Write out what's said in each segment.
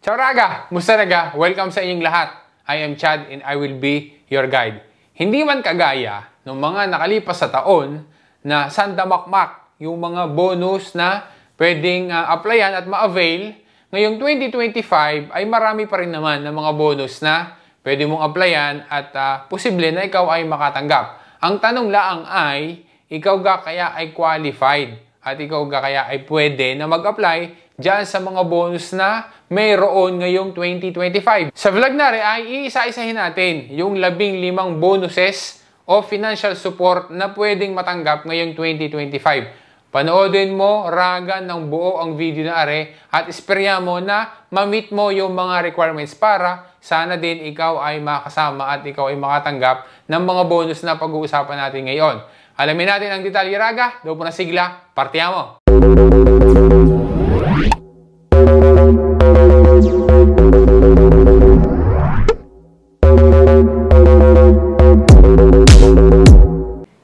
Ciao raga! Musta raga? Welcome sa inyong lahat. I am Chad and I will be your guide. Hindi man kagaya ng mga nakalipas sa taon na sandamakmak yung mga bonus na pwedeng applyan at ma-avail, ngayong 2025 ay marami pa rin naman ng mga bonus na pwede mong applyan at posible na ikaw ay makatanggap. Ang tanong laang ay, ikaw ga kaya ay qualified at ikaw ga kaya ay pwede na mag-apply dyan sa mga bonus na mayroon ngayong 2025. Sa vlog na rin ay iisa-isahin natin yung 15 bonuses o financial support na pwedeng matanggap ngayong 2025. Panoodin mo raga ng buo ang video na are at isperya mo na ma-meet mo yung mga requirements para sana din ikaw ay makasama at ikaw ay makatanggap ng mga bonus na pag-uusapan natin ngayon. Alamin natin ang detalye raga, doon po na sigla, partiyamo!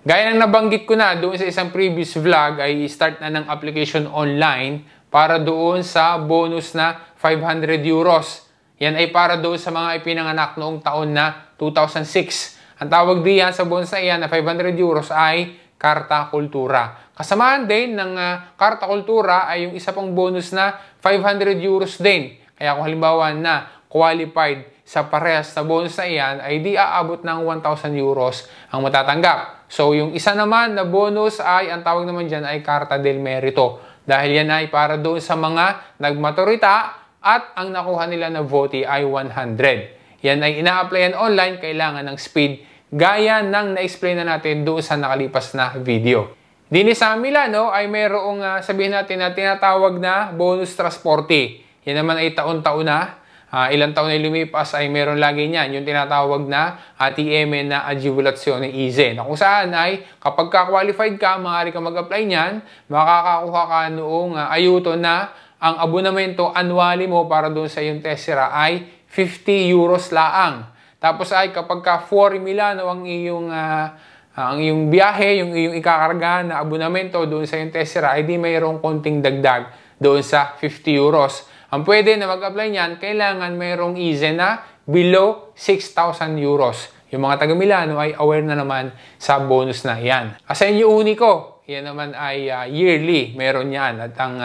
Gaya ng nabanggit ko na doon sa isang previous vlog ay start na ng application online para doon sa bonus na 500 euros. Yan ay para doon sa mga ipinanganak noong taon na 2006. Ang tawag diyan sa bonus na iyan na 500 euros ay Karta Kultura. Kasamaan din ng Karta Kultura ay yung isa pang bonus na 500 euros din. Kaya kung halimbawa na qualified sa parehas na bonus na iyan ay di aabot ng 1,000 euros ang matatanggap. So yung isa naman na bonus ay, ang tawag naman dyan ay Carta del Merito. Dahil yan ay para doon sa mga nagmaturita at ang nakuha nila na vote ay 100. Yan ay ina-applyan online, kailangan ng speed gaya ng na-explain na natin doon sa nakalipas na video. Dini sa Milano ay mayroong sabihin natin na tinatawag na bonus trasporti. Yan naman ay taon-taon na. Ilang taon na lumipas ay meron lagi niyan, yung tinatawag na ATM na agevolazione easy. Na kung saan ay kapag ka-qualified ka, maaari ka mag-apply niyan, makakakuha ka noong ayuto na ang abonamento annually mo para doon sa iyong tessera ay 50 euros laang. Tapos ay kapag ka for Milano ang iyong biyahe, yung iyong ikakarga na abonamento doon sa iyong tessera, ay di mayroong konting dagdag doon sa 50 euros. Ang pwede na mag-apply niyan, kailangan mayroong easy na below 6,000 euros. Yung mga taga Milano ay aware na naman sa bonus na yan. Asenyo Unico, yan naman ay yearly, meron yan. At ang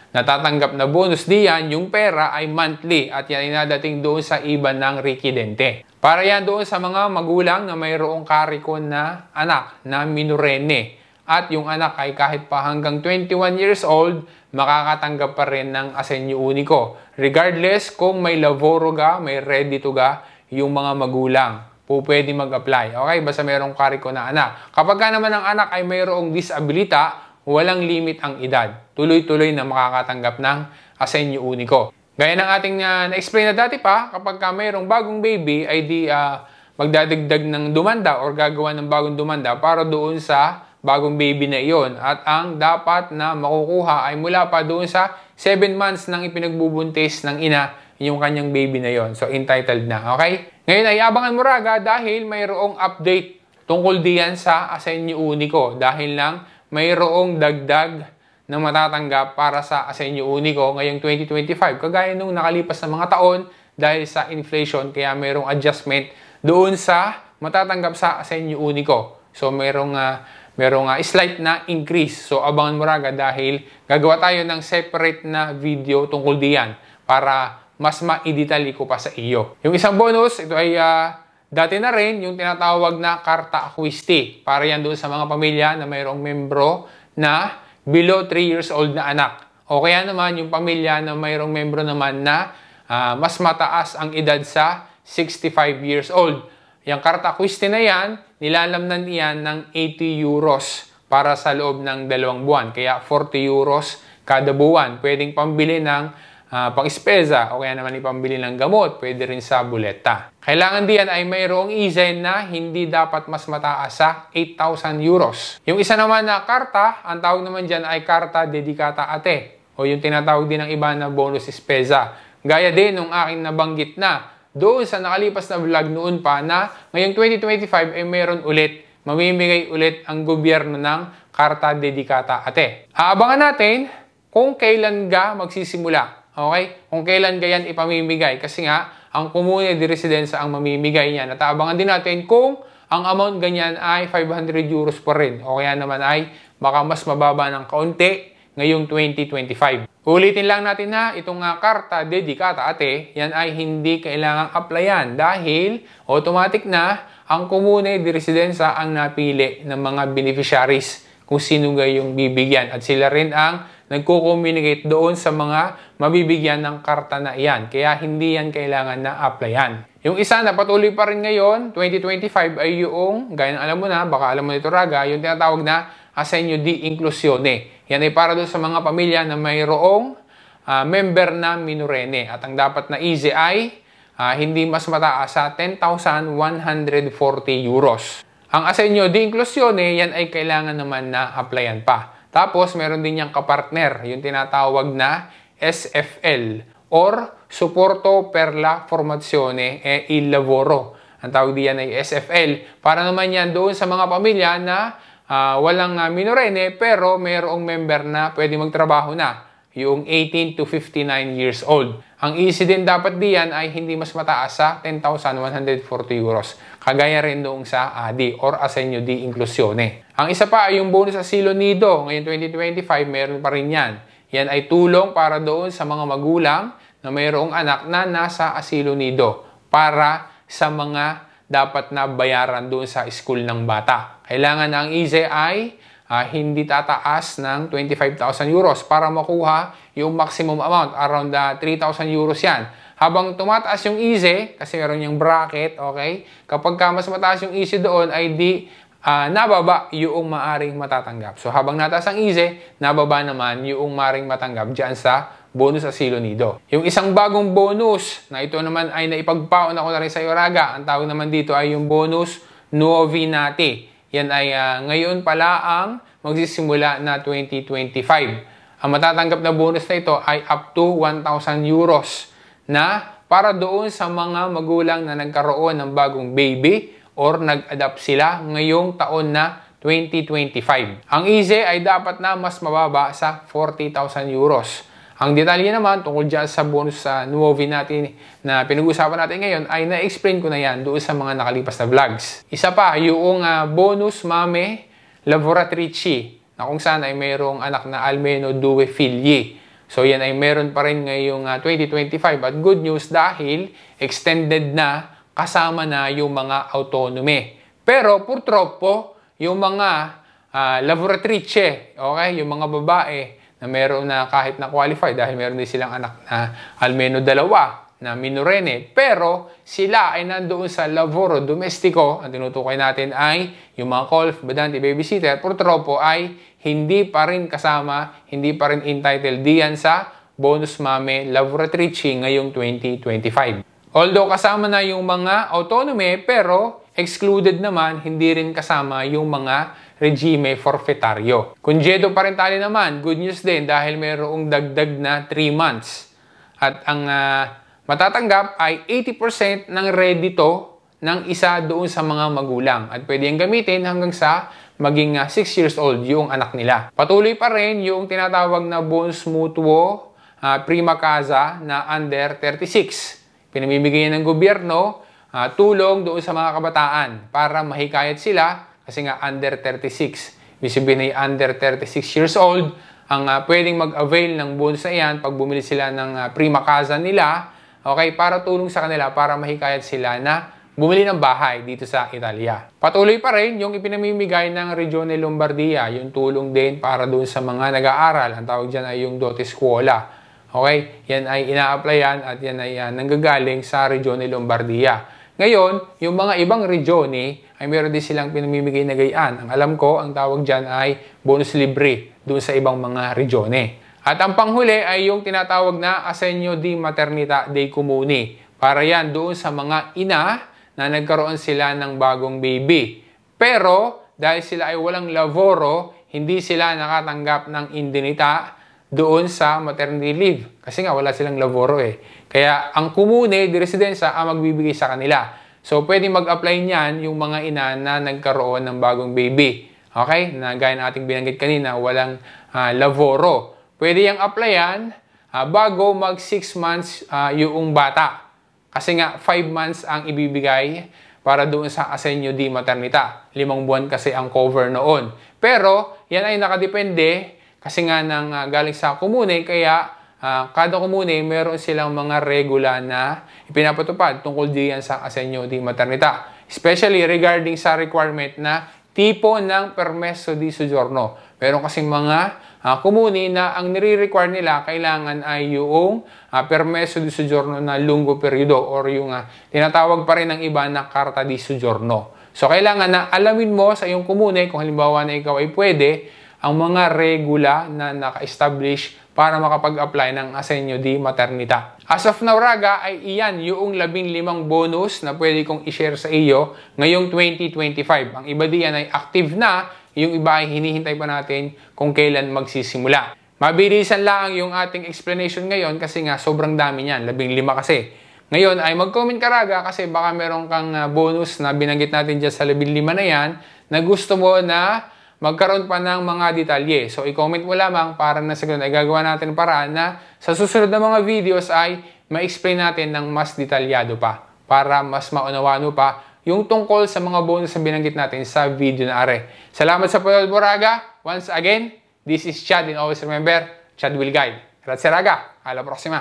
natatanggap na bonus diyan, yung pera ay monthly at yan ay nadating doon sa iba ng residente. Para yan doon sa mga magulang na mayroong karikon na anak na minorenne. At yung anak ay kahit pa hanggang 21 years old, makakatanggap pa rin ng Asenyo Unico. Regardless kung may laboro ga, may ready to ga, yung mga magulang po pwede mag-apply. Okay? Basta mayroong kariko na anak. Kapag ka naman ang anak ay mayroong disabilita, walang limit ang edad. Tuloy-tuloy na makakatanggap ng Asenyo Unico. Gaya ng ating na-explain na dati pa, kapag ka mayroong bagong baby, ay di magdadagdag ng dumanda or gagawa ng bagong dumanda para doon sa bagong baby na iyon. At ang dapat na makukuha ay mula pa doon sa 7 months nang ipinagbubuntis ng ina yung kanyang baby na iyon. So, entitled na. Okay? Ngayon ay abangan mo raga dahil mayroong update tungkol diyan sa Asenyo Unico. Dahil lang mayroong dagdag na matatanggap para sa Asenyo Unico ngayong 2025. Kagaya nung nakalipas na mga taon dahil sa inflation, kaya mayroong adjustment doon sa matatanggap sa Asenyo Unico. So, merong slight na increase. So, abangan mo raga dahil gagawa tayo ng separate na video tungkol diyan para mas ma-detalye ko pa sa iyo. Yung isang bonus, ito ay dati na rin, yung tinatawag na Carta Acquisti. Para yan doon sa mga pamilya na mayroong membro na below 3 years old na anak. O kaya naman yung pamilya na mayroong membro naman na mas mataas ang edad sa 65 years old. Yung Carta Acquisti na yan, nilalamnan iyan ng 80 euros para sa loob ng 2 buwan. Kaya 40 euros kada buwan. Pwedeng pambili ng pang-espesa o kaya naman ipambili ng gamot. Pwede rin sa buleta. Kailangan diyan ay mayroong izen na hindi dapat mas mataas sa 8,000 euros. Yung isa naman na karta, ang tawag naman dyan ay Carta Dedicata a te o yung tinatawag din ng iba na bonus espesa. Gaya din nung aking nabanggit na doon sa nakalipas na vlog noon pa na ngayong 2025 ay meron ulit, mamimigay ulit ang gobyerno ng Carta Dedicata a te. Aabangan natin kung kailan ga magsisimula. okay, kung kailan gayan ipamimigay. Kasi nga, ang komune di residenza ang mamimigay niyan. At abangan din natin kung ang amount ganyan ay 500 euros pa rin. O kaya naman ay baka mas mababa ng kaunti ngayong 2025. Ulitin lang natin na itong karta dedicata ate, yan ay hindi kailangang applyan dahil automatic na ang komune di residenza ang napili ng mga beneficiaries kung sino gayong bibigyan. At sila rin ang nagko-communicate doon sa mga mabibigyan ng karta na iyan. Kaya hindi yan kailangan na applyan. Yung isa na patuloy pa rin ngayon, 2025, ay yung, gaya ng alam mo na, baka alam mo nito Raga, yung tinatawag na Assegno di Inclusione. Yan ay para doon sa mga pamilya na mayroong member na minorene. At ang dapat na easy ay hindi mas mataas sa 10,140 euros. Ang Assegno di Inclusione, yan ay kailangan naman na applyan pa. Tapos, meron din niyang kapartner, yung tinatawag na SFL or Supporto per la Formazione e il Lavoro. Ang tawag diyan ay SFL. Para naman yan doon sa mga pamilya na walang minorene pero mayroong member na pwede magtrabaho na, yung 18 to 59 years old. Ang easy din dapat diyan ay hindi mas mataas sa 10,140 euros. Kagaya rin doon sa ADI or Assegno di Inclusione. Ang isa pa ay yung bonus asilo nido. Ngayon 2025, meron pa rin yan. Yan ay tulong para doon sa mga magulang na mayroong anak na nasa asilo nido para sa mga dapat na bayaran doon sa school ng bata. Kailangan ang easy ay hindi tataas ng 25,000 euros para makuha yung maximum amount. Around 3,000 euros yan. Habang tumataas yung easy, kasi meron yung bracket, okay? Kapag mas mataas yung easy doon, ay di nababa yung maaring matatanggap. So habang nataas ang easy, nababa naman yung maaring matanggap dyan sa bonus asilo nido. Yung isang bagong bonus na ito naman ay naipagpaon ako na rin sa iyo Raga. Ang tawag naman dito ay yung bonus Nuovi Nati. Yan ay ngayon pala ang magsisimula na 2025. Ang matatanggap na bonus na ito ay up to 1,000 euros na para doon sa mga magulang na nagkaroon ng bagong baby or nag-adapt sila ngayong taon na 2025. Ang easy ay dapat na mas mababa sa 40,000 euros. Ang detalye naman tungkol dyan sa bonus sa Nuovi natin na pinag-usapan natin ngayon ay na-explain ko na yan doon sa mga nakalipas na vlogs. Isa pa, yung bonus Mame Lavoratrici na kung saan ay mayroong anak na almeno 2 figli. So yan ay meron pa rin ngayong 2025 at good news dahil extended na kasama na yung mga autonome. Pero purtroppo, yung mga lavoratrice, okay, yung mga babae na meron na kahit na qualify dahil meron din silang anak na almeno 2 na minorene. Pero sila ay nandoon sa lavoro domestico. Ang tinutukoy natin ay yung mga call, badante, babysitter. Purtroppo ay hindi pa rin kasama, hindi pa rin entitled diyan sa bonus Mame Lavoratrici ngayong 2025. Although kasama na yung mga autonome, pero excluded naman, hindi rin kasama yung mga regime forfeitario. Congedo parentale naman, good news din dahil mayroong dagdag na 3 months. At ang matatanggap ay 80% ng redito ng isa doon sa mga magulang. At pwede yung gamitin hanggang sa maging 6 years old yung anak nila. Patuloy pa rin yung tinatawag na bonus mutuo prima casa na under 36. Pinamimigay ng gobyerno tulong doon sa mga kabataan para mahikayat sila kasi nga under 36. Ibig sabihin ay under 36 years old ang pwedeng mag-avail ng bonus na yan pag bumili sila ng prima casa nila, okay, para tulong sa kanila para mahikayat sila na bumili ng bahay dito sa Italia. Patuloy pa rin yung ipinamimigay ng Regione Lombardia, yung tulong din para doon sa mga nag-aaral. Ang tawag dyan ay yung Dote Scuola. Okay, yan ay ina-applyan at yan ay nanggagaling sa Regione Lombardia. Ngayon, yung mga ibang regione ay meron din silang pinamimigay na gayaan. Ang alam ko, ang tawag dyan ay bonus libre doon sa ibang mga regione. At ang panghuli ay yung tinatawag na Assegno di Maternità dei Comuni. Para yan doon sa mga ina na nagkaroon sila ng bagong baby. Pero dahil sila ay walang lavoro, hindi sila nakatanggap ng indemnita doon sa maternity leave. Kasi nga wala silang lavoro eh. Kaya ang komune di residenza ang magbibigay sa kanila. So pwede mag-apply niyan yung mga ina na nagkaroon ng bagong baby. Okay? Na gaya na ating binanggit kanina, walang lavoro. Pwede yung applyan bago mag 6 months yung bata. Kasi nga 5 months ang ibibigay para doon sa Asenyo di Maternita. 5 buwan kasi ang cover noon. Pero yan ay nakadepende kasi nga galing sa komune, kaya kada komune meron silang mga regula na ipinapatupad tungkol diyan sa Asenyo di Maternita. Especially regarding sa requirement na tipo ng permeso di soggiorno. Meron kasing mga komune na ang nire-require nila kailangan ay yung permeso di soggiorno na lungo periodo or yung tinatawag pa rin ng iba na carta di soggiorno. So kailangan na alamin mo sa iyong komune kung halimbawa na ikaw ay pwede ang mga regula na naka-establish para makapag-apply ng Asenyo di Maternita. As of now, Raga, ay iyan yung 15 bonus na pwede kong i-share sa iyo ngayong 2025. Ang iba diyan ay active na, yung iba ay hinihintay pa natin kung kailan magsisimula. Mabilisan lang yung ating explanation ngayon kasi nga sobrang dami niyan, 15 kasi. Ngayon ay mag-comment ka, Raga, kasi baka meron kang bonus na binanggit natin dyan sa 15 na yan na gusto mo na magkaroon pa ng mga detalye. So, i-comment mo lamang para na sa ganun ay gagawa natin paraan na sa susunod na mga videos ay ma-explain natin ng mas detalyado pa para mas maunawaan mo pa yung tungkol sa mga bonus na binanggit natin sa video na are. Salamat sa panonood mo, Raga. Once again, this is Chad and always remember, Chad will guide. Grazie, Raga. Alla prossima.